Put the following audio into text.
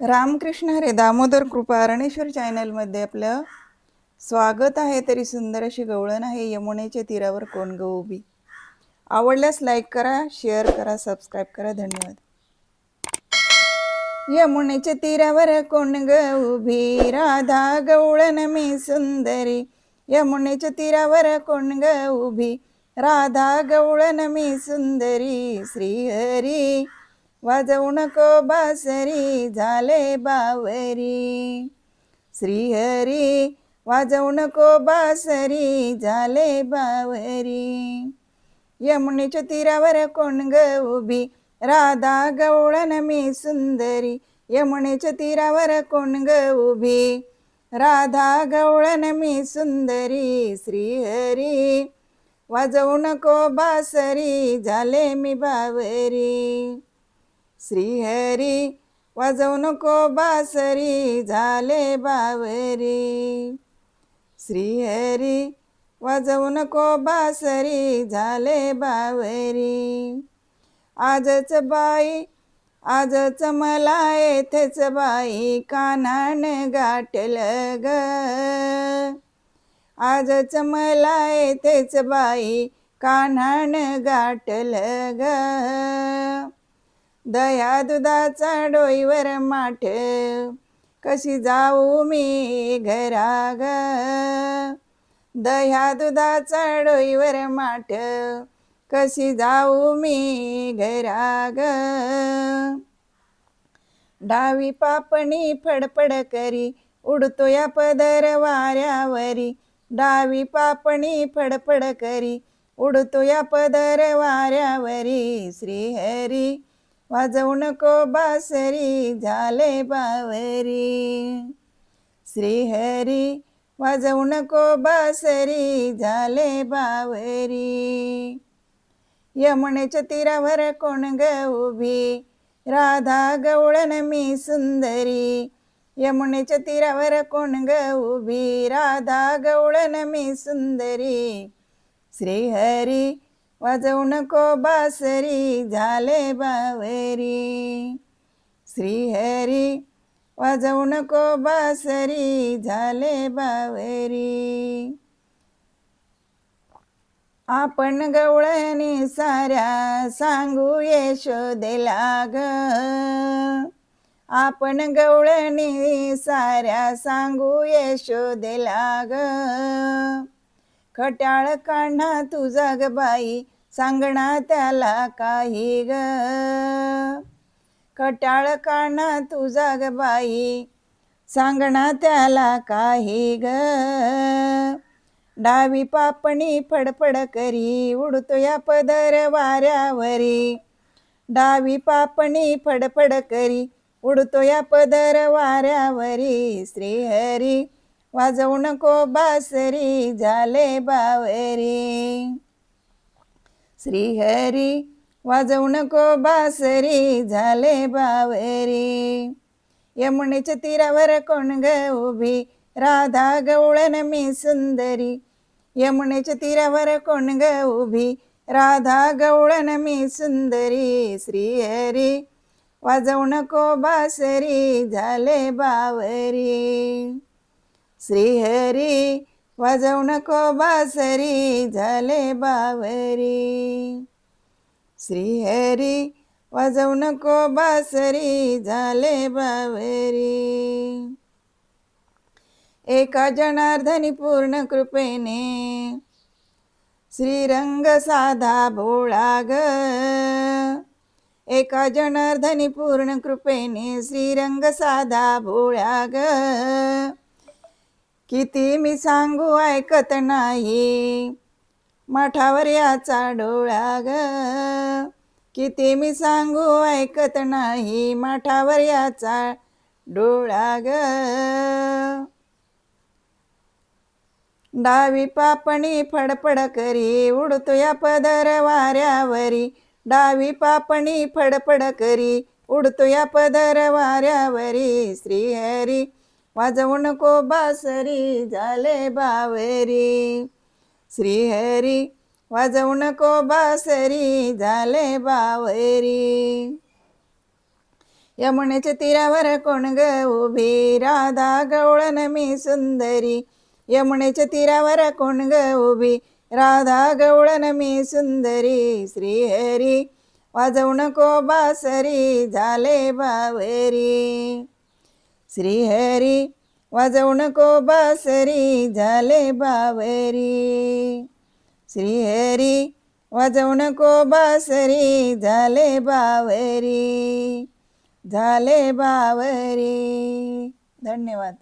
रामकृष्ण हरे दामोदर कृपा अरणेश्वर चॅनलमध्ये आपलं स्वागत आहे। तरी सुंदर अशी गवळण आहे यमुनेच्या तीरावर कोण ग उभी। आवडल्यास लाईक करा, शेअर करा, सबस्क्राईब करा। धन्यवाद। यमुनेच्या तीरावर कोण ग उभी, राधा गवळण मी सुंदरी। यमुनेच्या तीरावर कोण ग उभी, राधा गवळण मी सुंदरी। श्रीहरी वाजवू नको बासरी, झाले बावरी। श्रीहरी वाजवू नको बासरी, झाले बावरी। यमुनेच्या तीरावर कोण ग उभी, राधा गवळण मी सुंदरी। यमुनेच्या तीरावर कोण ग उभी, राधा गवळण मी सुंदरी। श्रीहरी वाजवू नको बासरी, झाले मी बावरी। श्रीहरी वाजवू नको बासरी, झाले बावरी। श्रीहरी वाजवू नको बासरी, झाले बावरी। आजच बाई आजच मला येथेच बाई, कानान गाठलं ग। आजच मला येथेच बाई, कानान गाठलं ग। दया दुधाचा डोईवर माठ, कशी जाऊ मी घरा ग। दह्या दुधाचा डोईवर माठ, कशी जाऊ मी घरा ग। डावी पापणी फडफड करी, उडतो या पदर वाऱ्यावरी। डावी पापणी फडफड करी, उडतो या पदर वाऱ्यावरी। श्रीहरी वाजवू नको बासरी, झाले बावरी। श्रीहरी वाजवू नको बासरी, झाले बावरी। यमुनेच्या तीरावर कोण ग उभी, राधा गवळण मी सुंदरी। यमुनेच्या तीरावर कोण ग उभी, राधा गवळण मी सुंदरी। श्रीहरी वाजवू नको बासरी, झाले बावरी। श्रीहरी वाजवू नको बासरी, झाले बावरी। आपण गवळणी साऱ्या सांगू यशोदेला ग। आपण गवळणी साऱ्या सांगू यशोदेला ग। खट्याळ काढणा तुझा ग बाई, सांगणा त्याला काही ग। खट्याळ काढणा तुझा ग बाई, सांगणा त्याला काही ग। डावी पापणी फडफड करी, उडतो या पदर वाऱ्यावरी। डावी पापणी फडफड करी, उडतो या पदर वाऱ्यावरी। श्रीहरी वाजवू नको बासरी, झाले बावरी। श्रीहरी वाजवू नको बासरी, झाले बावरी। यमुनेच्या तीरावर कोण ग उभी, राधा गवळण मी सुंदरी। यमुनेच्या तीरावर कोण ग उभी, राधा गवळण मी सुंदरी। श्रीहरी वाजवू नको बासरी, झाले बावरी। श्रीहरी वाजवू नको बासरी, झाले बावरी। श्रीहरी वाजवू नको बासरी, झाले बावरी। एका जनार्दनी पूर्ण कृपेने, श्रीरंग साधा भोळा ग। एका जनार्दनी पूर्ण कृपेने, श्रीरंग साधा भोळा ग। किती मी सांगू ऐकत नाही, माठावर याचा डोळा ग। किती मी सांगू ऐकत नाही, माठावर याचा डोळा ग। डावी पापणी फडफड करी, उडतो या पदर वाऱ्यावरी। डावी पापणी फडफड करी, उडतो या पदर वाऱ्यावरी। श्रीहरी वाजवू नको बासरी, झाले बावरी। श्रीहरी वाजवू नको बासरी, झाले बावरी। यमुनेच्या तीरावर कोण ग उभी, राधा गवळण मी सुंदरी. यमुनेच्या तीरावर कोण ग उभी, राधा गवळण मी सुंदरी. श्रीहरी वाजवू नको बासरी, झाले बावरी. श्रीहरी वाजवू नको बासरी, झाले बावरी. श्रीहरी वाजवू नको बासरी, झाले बावरी. झाले बावरी. धन्यवाद.